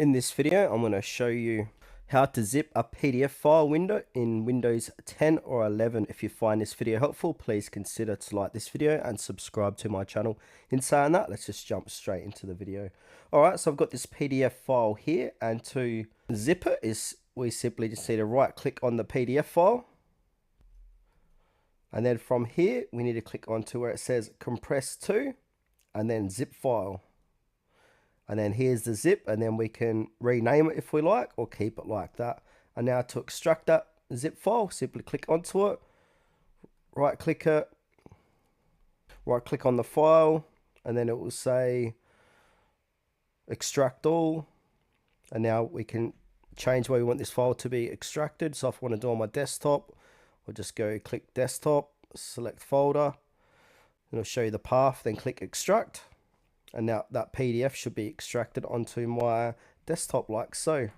In this video, I'm going to show you how to zip a PDF file window in Windows 10 or 11. If you find this video helpful, please consider to like this video and subscribe to my channel. In saying that, let's just jump straight into the video. Alright, so I've got this PDF file here, and to zip it we simply just need to right click on the PDF file. And then from here, we need to click onto where it says compress to, and then zip file. And then here's the zip, and then we can rename it if we like, or keep it like that. And now to extract that zip file, simply click onto it, right click it, right click on the file, and then it will say extract all. And now we can change where we want this file to be extracted. So if I want to do it on my desktop, I'll just go click desktop, select folder, and it'll show you the path, then click extract. And now that PDF should be extracted onto my desktop like so.